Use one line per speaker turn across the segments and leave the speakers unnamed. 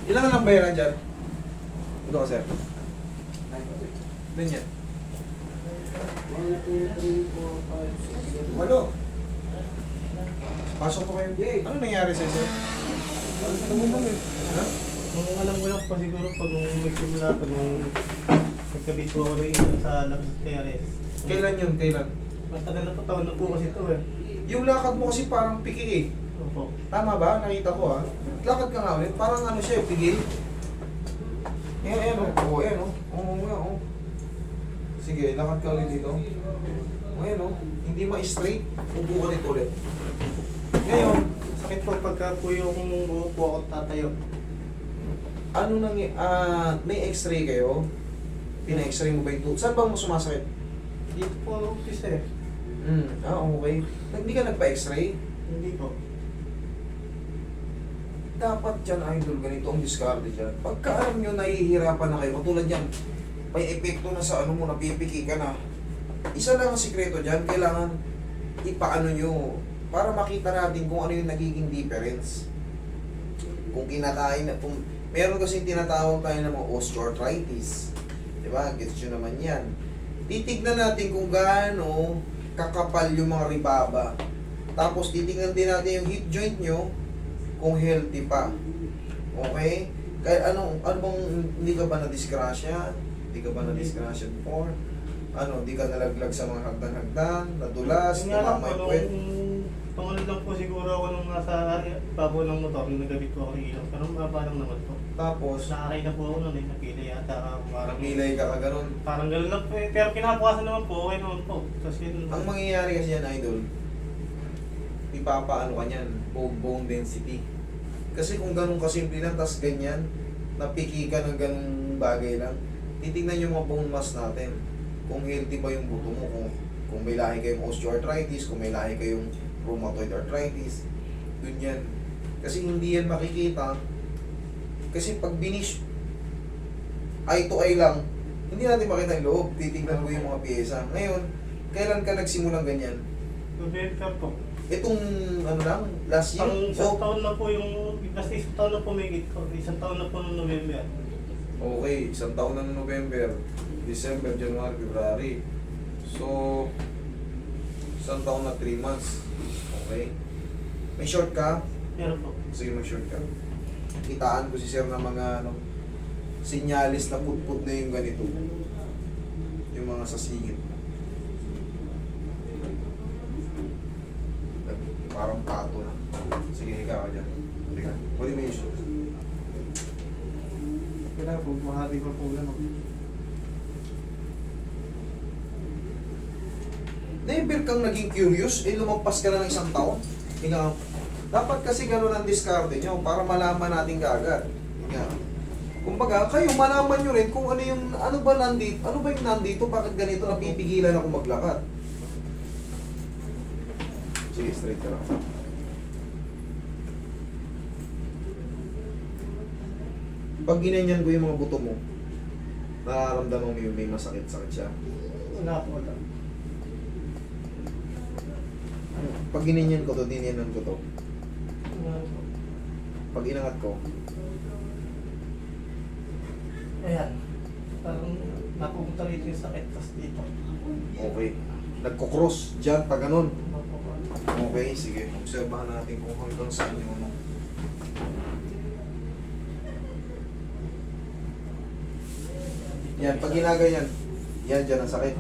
Ilan na lang bayaran dyan? Ito ka, sir. Ganyan.
1, 2, 3, 4, 5, 6, 7, 8.
Walo. Pasok ko kayo. Ano nangyari sa'yo, sir? Ha?
Kung alam ko lang pa siguro pag nung nagsimula pa nung nagkabit ko ako rin sa labas ng TRS.
Kailan yun? Kailan?
Matagal na taon na po kasi ito eh.
Yung lakad mo kasi parang piki eh.
Opo.
Tama ba? Nakita ko ah. Lakad ka nga ulit. Parang ano siya, pigil. Ayan, oh. Oo, ayan, oh. Oo nga, oh. Sige, lakad ka ulit dito. Ayan, oh. Hindi ma-straight. Upo ka dito ulit. Ngayon,
Sakit po pagka po yung uupo ako tatayo.
ano nang may x-ray kayo? Pina-x-ray mo ba yung tooth? Saan bang mo sumasakit?
Dito po ang office eh.
Okay. Hindi ka nagpa-x-ray?
Hindi po.
Dapat dyan, idol, ganito ang discarte dyan. Pagka alam nyo, nahihirapan na kayo, katulad yan, may epekto na sa ano mo, napipiki ka na. Isa lang ang sikreto dyan, kailangan ipaano nyo, para makita natin kung ano yung nagiging difference. Kung kinakain na, kung meron kasi tinatawag tayo ng mga osteoarthritis. Diba? Gets nyo naman yan. Titignan natin kung gaano kakapal yung mga ribaba. Tapos titignan din natin yung hip joint nyo kung healthy pa. Okay? Kaya ano bang hindi ka ba na-disgrasya? Hindi ka ba na-disgrasya before? Ano, hindi ka nalaglag sa mga hagdan-hagdan, nadulas,
Yun nga lang po,
tumamay puwet?
pangalan lang po siguro ako nung nasa babaw ng motor, nung nagabit po ako ng ilaw. Pero mababa lang naman po.
Tapos,
Nakakay na po ako nun eh, napilay yata. Parang,
nagmilay ka kaganon.
parang gano'n lang po eh. Pero kinabukasan naman po, okay naman po. Tapos yun,
Ang mangyayari kasi yan, idol, ipapaano ka niyan, bone density. Kasi kung ganun kasimple lang, tas ganyan, napiki ka ng ganung bagay lang, titignan yung mga bone mass natin. Kung healthy ba yung buto mo, kung may lahi kayong osteoarthritis, kung may lahi kayong rheumatoid arthritis, dun yan. Kasi hindi yan makikita. Kasi pag binish, eye to eye lang, hindi natin makita yung loob, titignan ko yung mga pyesa. Ngayon, kailan ka nagsimulang ganyan?
November po.
Itong ano lang, last year?
Ang isang
Oh,
taon na po yung, basta isang taon na po may git ko. Isang taon na po noong November.
okay, isang taon na ng November, December, January, February. So, isang taon na 3 months. Okay. May short ka?
Meron po.
Sige, may short ka. Kitaan ko si sir ng mga ano, sinyalis na putput na yung ganito. Yung mga sasingit. Parang pato na. Sige, higa ka dyan. Higa. Pwede mo yung short.
Kailangan po, mahati pa po gano'n.
Never kang naging curious, lumampas ka na ng isang taon. Hinga. Dapat kasi gano'n ang diskarte nyo para malaman natin kaagad. Hinga. Kumbaga, kayo malaman nyo rin kung ano yung, ano ba yung nandito, bakit ganito napipigilan ako maglakad. Sige, straight ka lang. Pag ginanyan ko yung mga buto mo, nararamdaman mo yung may masakit-sakit siya.
Wala po, wala.
Pag ginanyan ko to, dinyanan ko to.
Wala po.
Pag inangat ko,
Ayan. Parang napupunta rito yung sakit, tapos dito.
okay. Nagko-cross dyan, pag ganun.
Napupunta.
Okay, sige. Obserbahan natin kung hanggang saan yung ano. Yan, pag ginaganyan, yan dyan ang sakit.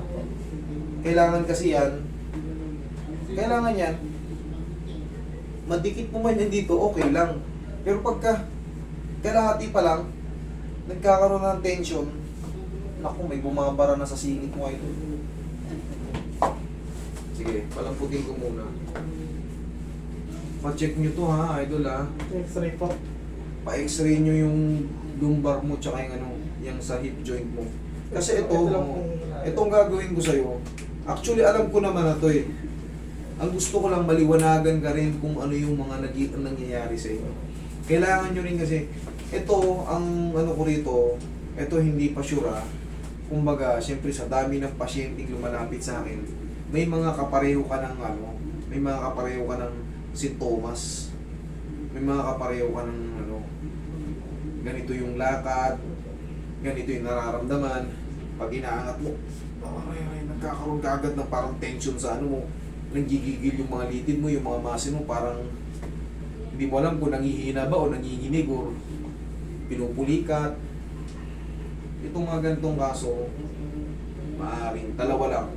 Kailangan kasi yan, kailangan yan, madikit mo man yan dito, okay lang. Pero pagka, kalahati pa lang, nagkakaroon ng tension, naku, may bumabara na sa singit mo ito. Sige, palamputin ko muna. Pa-check nyo to ha, idol ha.
X-ray po.
Pa-x-ray nyo yung lumbar mo tsaka yung ano, yung sa hip joint mo. Kasi ito, itong gagawin ko sa'yo, actually alam ko naman na to eh. Ang gusto ko lang maliwanagan ka rin kung ano yung mga nangyayari sa inyo. Kailangan nyo rin kasi, ito, ang ano ko rito, ito hindi pa sure ha. Kumbaga, siyempre sa dami ng pasyenteng lumalapit sa akin, may mga kapareho ka ng ano, may mga kapareho ka ng sintomas. May mga kapareho ka ng ano, ganito yung lakad, ganito yung nararamdaman. Pag inaangat mo, nagkakaroon ka agad ng parang tension sa ano mo, nanggigigil yung mga litid mo, yung mga muscle mo, parang hindi mo alam kung nangihina ba o nanginginig o pinupulikat. Itong mga ganitong kaso, maaaring dalawa lang,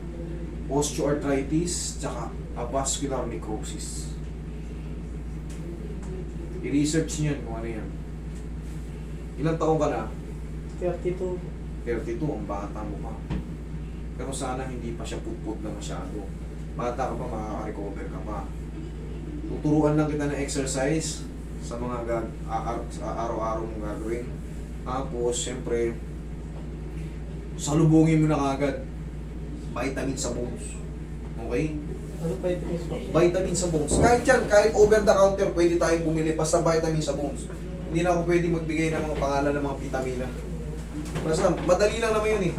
osteoarthritis tsaka avascular necrosis. I-research niyo kung ano yan. Ilang taon ka na?
32.
32, ang bata mo pa. Pero sana hindi pa siya putput na masyado. Bata ka pa, makaka-recover ka pa. Tuturuan lang kita ng exercise sa mga sa araw-araw mong gagawin. Tapos, siyempre, salubungin mo na kagad. Vitamin sa bones. Okay?
Ano pa ito po?
Vitamin sa bones. Kahit yan, kahit over the counter, pwede tayong bumili basta vitamin sa bones. Hindi na ako pwede magbigay ng mga pangalan ng mga vitamina. Basta, madali lang naman yun eh.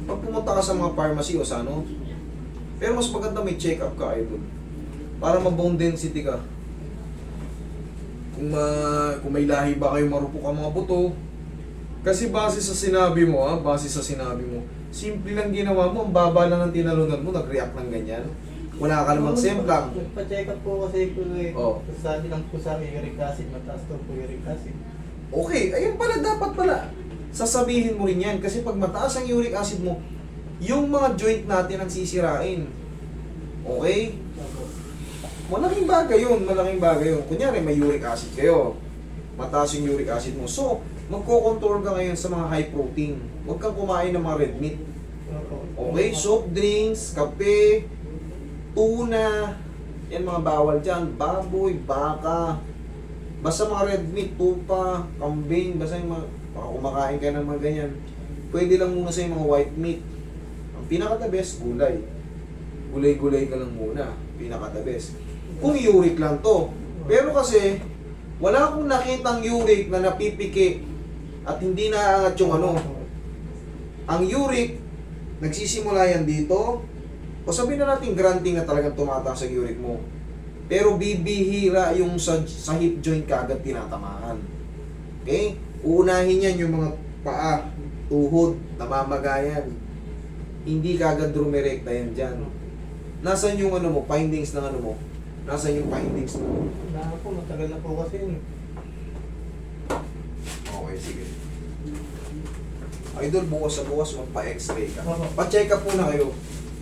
Pag pumunta ka sa mga pharmacy o sa ano, pero mas maganda may check-up ka, idol. Para ma-bone density ka. Kung may lahi ba kayo marupok ang mga buto. Kasi base sa sinabi mo, simple lang ginawa mo, ang baba lang ng tinalunan mo, nag-react ng ganyan. Wala ka namang semplang.
Nagpa-check up po kasi ko eh.
Oo.
Sabi lang po sa akin, uric acid, mataas daw po uric acid.
Okay, ayun pala, dapat pala. Sasabihin mo rin yan, kasi pag mataas ang uric acid mo, yung mga joint natin ang sisirain. Okay? Malaking bagay yun, malaking bagay yun. Kunyari, may uric acid kayo. Mataas yung uric acid mo. So, magko-control ka ngayon sa mga high protein. Huwag kang kumain ng mga red meat. Okay? Soft drinks, kape, tuna, yan mga bawal dyan. Baboy, baka. Basta mga red meat, tupa, kambing, basta yung mga, baka kumakain ka ng mga ganyan. Pwede lang muna sa yung mga white meat. Ang pinaka-the best, gulay. Gulay-gulay ka lang muna. Pinaka-the best. Kung uric lang to. Pero kasi, wala akong nakitang uric na napipiki at hindi naaangat yung ano. Ang uric, nagsisimula yan dito. O sabihin na natin granting na talagang tumataas ang uric mo. Pero bibihira yung sa hip joint ka agad tinatamaan. Okay? Uunahin yan yung mga paa, tuhod, namamagayan. Hindi ka agad rumirekta yan dyan. Nasaan yung ano mo, findings ng ano mo? Nasaan yung findings mo?
Wala po, matagal na po kasi yun.
Okay, sige. Idol, bukas sa bukas magpa-x-ray ka.
Oo.
Pa-check up muna kayo.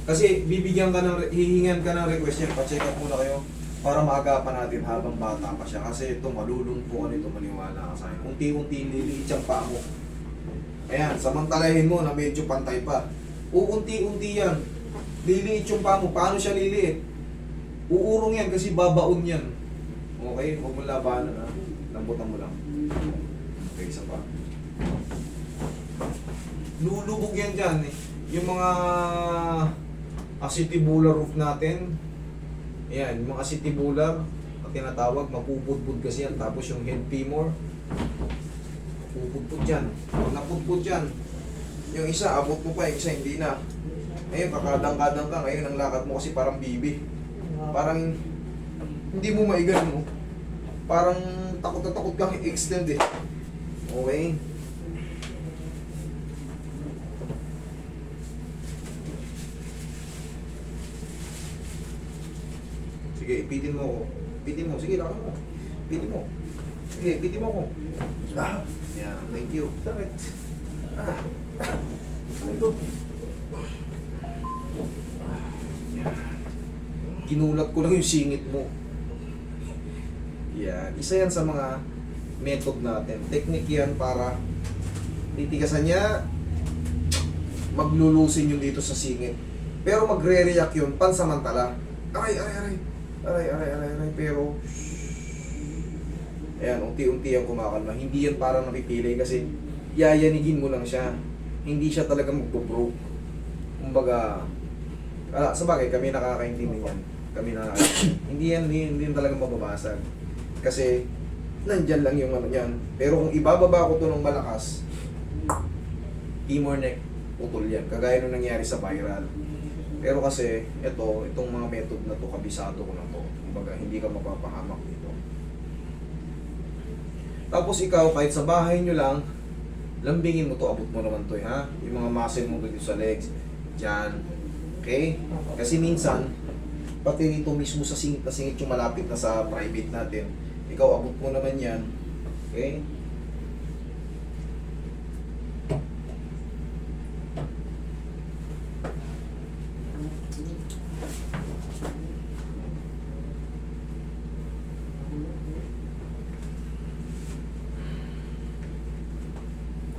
Kasi bibigyan ka ng, hihingan ka ng request yan, pa-check up muna kayo para maagapan natin habang bata pa siya. Kasi ito, malulungpo ka nito, maniwala ka sa akin. Unti-unti liliit yung paa mo. Ayan, samantalahin mo na medyo pantay pa. Uunti-unti yan. Liliit yung paa mo. Paano siya liliit? Uurong yan kasi babaon yan. Okay? Huwag mo labanan ha. Lambutan mo lang. Okay, isa pa. Lulubog yan dyan eh. Yung mga acetibular roof natin. Ayan, yung mga acetibular ang tinatawag, mapupudpud kasi yan. Tapos yung head femur, mapupudpud yan. Pag napudpud yan, yung isa, abot mo pa, yung isa hindi na. Ngayon, kakadang-kadang ka. Ngayon, ang lakad mo kasi parang bibi. Parang hindi mo maigan mo. Parang takot na takot kang i-extend eh. Okay? Sige, ipitin mo ako. Ipitin mo. Sige, lakad mo. Ipitin mo. Sige, ipitin mo ako. Ah, yeah, thank you.
Sakit.
Ah.
Ito.
Ginulat ko lang yung singit mo. Yan. Isa yan sa mga method natin. Technique yan para titigasan niya, maglulusin yun dito sa singit. Pero magre-react yun pansamantala. Aray, aray, aray. Aray, aray, aray, aray. Pero, ayan, unti-unti yan kumakalma. Hindi yan parang napipili kasi yayanigin mo lang siya. Hindi siya talaga magpo-broke. Kumbaga, sa bagay, kami nakakaintindi yan. Kami hindi yan talaga mababasag. Kasi, nandyan lang yung ano yan. Pero kung ibababa ko to ng malakas, femur neck, putol yan. Kagaya nung nangyari sa viral. Pero kasi, itong mga method na to, kabisado ko na to. Kumbaga, hindi ka mapapahamak dito. Tapos ikaw, kahit sa bahay nyo lang, lambingin mo to, abot mo naman to, ha? Yung mga muscle mo dito sa legs, dyan. Okay? Kasi minsan, pati dito mismo sa singit na singit yung malapit na sa private natin, ikaw abot mo naman yan. Okay?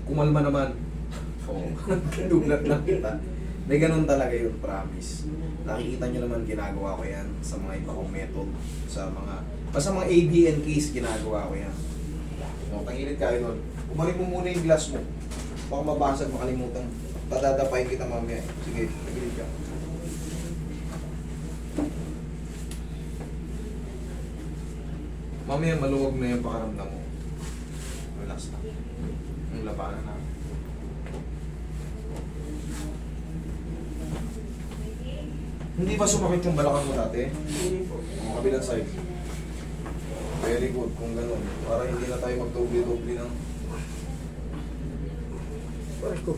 Kumalma naman. Oo. Kadulat lang kita. May ganun talaga yun, promise. Nakikita nyo naman ginagawa ko yan sa mga iba kong method. Sa mga ABN case, ginagawa ko yan. O, tangilid kayo nun. Umalik mo muna yung glass mo. Baka mabasag, makalimutan. Padadapayin kita mamaya. Sige, tangilid ka. Mamaya maluwag na yung pakaramdam mo. Relax na. Yung labanan na. Hindi ba sumakit yung balakang mo dati?
Hindi po.
Ang kabilang side. Very good kung ganun. Para hindi na tayo magdoble-doble ng...
Pare ko.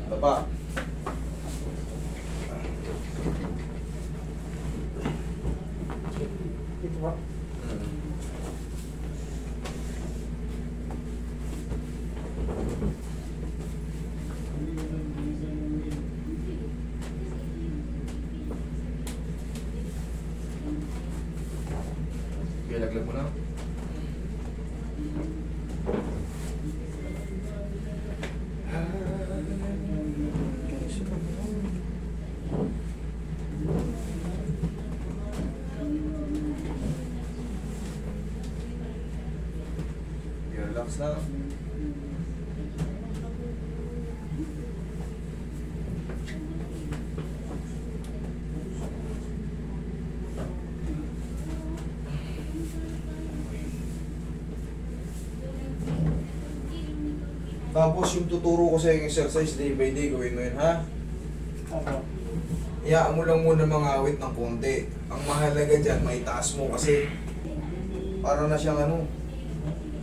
Baba.
Ito ba?
Okay, laglag mo na. Okay, relax na. Tapos yung tuturo ko sa yung exercise day by day, gawin mo yun, ha?
Ako.
Iyaan mo lang muna mga awit ng konti. Ang mahalaga dyan, may taas mo kasi para na siyang ano,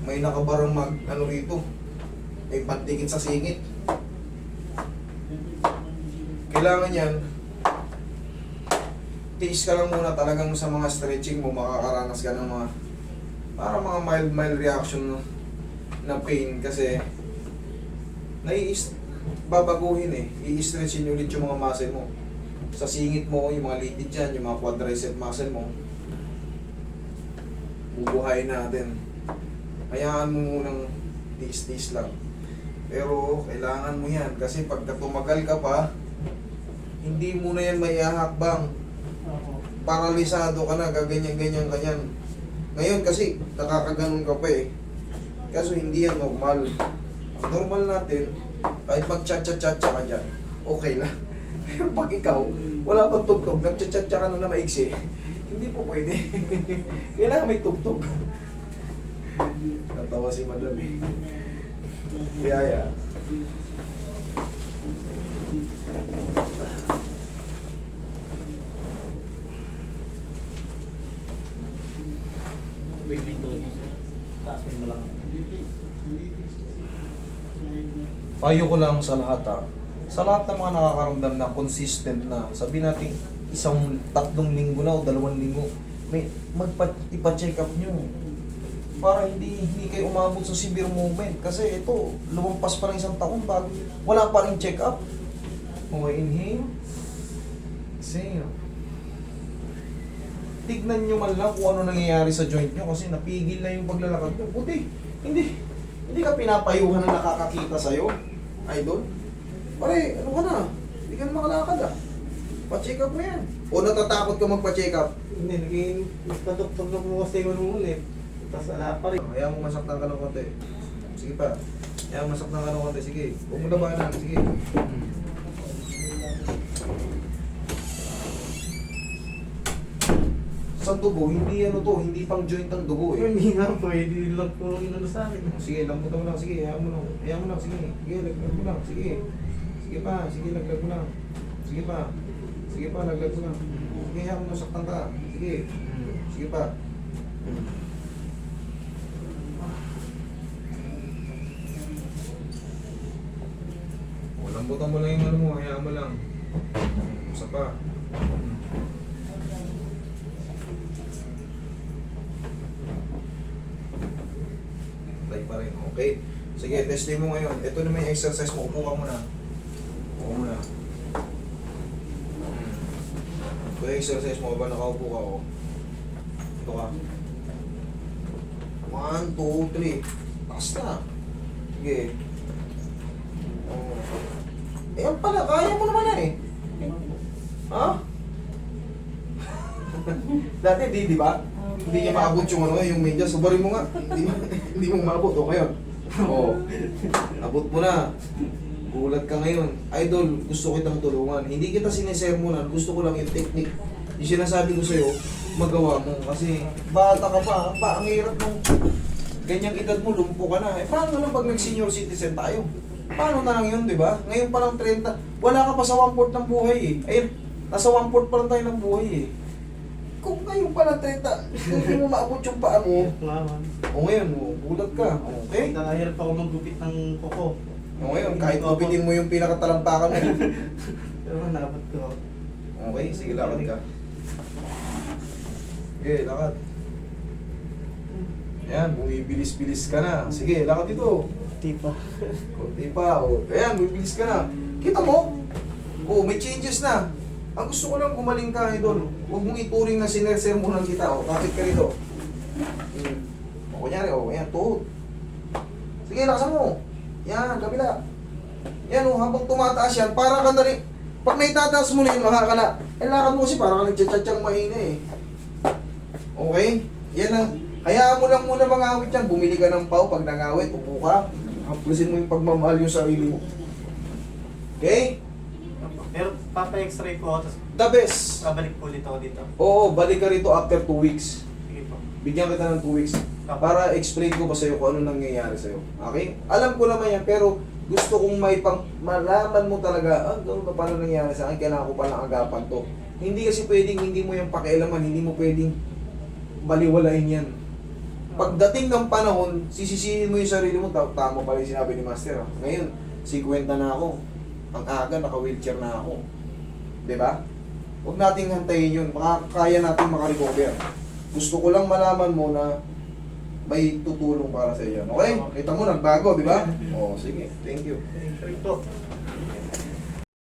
may nakabarang rito. May pantikit sa singit. Kailangan yan, tiis ka lang muna talagang sa mga stretching mo, makakaranas ka ng mga, para mga mild reaction na pain kasi babaguhin eh. I-stretchin ulit yung mga muscle mo. Sa singit mo, yung mga litid dyan, yung mga quadricep muscle mo. Bubuhayin natin. Hayaan mo munang tiis-tiis lang. Pero kailangan mo yan kasi pagka tumagal ka pa, hindi mo na yan maihahakbang.
Ako.
Paralisado ka na, gaganyan-ganyan. Ngayon kasi nakakaganon ka pa eh. Kaso hindi yan normal. Ang normal natin, kahit mag-chat-chat-chat ka dyan, okay lang. Pero pag ikaw, wala pang tugtog, nag-chat-chat ka na maiksi, hindi po pwede. Kailangan may tugtog. Natawa si Madam eh. Kaya.
Wait dito. Taas mo lang.
Payo ko lang sa lahat sa lahat ng mga nakakaramdam na consistent na, sabi natin isang 3 linggo na o 2 linggo, may ipa-check up nyo para hindi kayo umabot sa severe movement kasi ito, lumampas pa ng 1 taon bago wala pa rin check up. Okay, inhale, exhale. Tignan nyo man lang kung ano nangyayari sa joint nyo kasi napigil na yung paglalakad nyo. Buti, hindi ka pinapayuhan na nakakakita sa'yo, idol. Pare, ano ka na? Hindi ka na makalakad Pa-check up mo yan. O natatakot ka magpa-check up?
Hindi, naging nagpadok-tog mo kasi ko nung ulit. Tapos wala pa rin.
Hayaan mo masaktan ka ng konti. Sige pa. Hayaan mo masaktan ka ng konti. Sige. Huwag mo labanan. Sige. Sa dugo, hindi hindi pang joint ang dugo eh.
Hindi nga pwede lang po yung ano sa akin.
Sige, lambutan mo lang. Sige, hayaan mo lang. Hayaan mo lang. Sige. Sige, laglag mo lang. Sige. Sige pa. Sige, laglag mo lang. Sige pa. Sige pa, laglag mo na. Sige, hayaan mo nasaktan ka. Sige. Sige pa. Lambutan mo lang yung ano mo, hayaan mo lang. Isa pa. Like pa rin. Okay. Sige, testing mo ngayon. Ito naman yung exercise mo. Upo ka muna. Upo muna. Ito yung exercise mo. Ba nakaupo ka o? Ito ka. 1, 2, 3. Taas na. Sige. Oh. Ayan pala, kaya mo naman na eh. Ha? Dati di ba? Hindi niya maabot yung ano, yung medyas. Subarin mo nga. Hindi mo maabot. O ngayon. Oo. Abot mo na. Gulat ka ngayon. Idol, gusto kitang tulungan. Hindi kita sinisermonan. Gusto ko lang yung technique. Yung sinasabi ko sa'yo, magawa mo. Kasi bata ka pa. Ang hirap ng ganyang edad mo, lumpo ka na. Eh, paano lang pag nag-senior citizen tayo? Paano na lang yun, di ba? Ngayon pa lang 30. Wala ka pa sa 1/4 ng buhay eh. Ayun, nasa 1/4 pa lang tayo ng buhay eh. Kung ngayon pa lang 30, hindi mo maabot yung paa mo. O ngayon, gulat ka. Okay?
Nakahirap ako maggupit ng kuko.
O ngayon, kahit gupitin mo yung pinakatalampakan mo.
Pero nabot ko.
Okay, sige, lakad ka. Okay, lakad. Ayan, bumibilis-bilis ka na. Sige, lakad dito.
Tipa.
Kunti pa. O, ayan, bumibilis ka na. Kita mo? O, may changes na. Ang gusto ko lang gumaling ka, idol. Huwag mong ituring na sinersermonan kita. O, kapit ka rito. O, kunyari, o, ayan, tuhod. Sige, lakasan mo. Yan, kabila. Yan, o, habang tumataas yan, para ka na rin. Pag naitataas mo na yun, makakala. Eh, lakad mo kasi para ka nagtsatsatsang mahina eh. Okay? Yan ang, hayaan mo lang muna mga awit yan. Bumili ka ng pau, pag nangawit, upo ka. Hapusin mo yung pagmamahal yung sarili mo. Okay?
Pero papa-x-ray ko ako, tapos
The best.
babalik po ulit ako dito.
Oo, balik ka rito after 2 weeks.
Sige po.
Bigyan kita ng 2 weeks. Para explain ko pa sa'yo kung ano nangyayari sa'yo. Okay? Alam ko naman yan, pero gusto kong malaman mo talaga, gano'n ba paano nangyayari sa akin, kailangan ko palang agapan to. Hindi kasi pwedeng hindi mo yung pakialaman, hindi mo pwedeng baliwalain yan. Pagdating ng panahon, sisisihin mo yung sarili mo, tama pala yung sinabi ni Master. Ngayon, 50 na ako. Ang aga, naka-wheelchair na ako. Diba? Huwag nating hantayin yun. Kaya natin makarecover. Gusto ko lang malaman mo na may tutulong para sa iyo. Okay? Kita mo, nagbago, di ba? Oo, sige. Thank you.
X-ray po.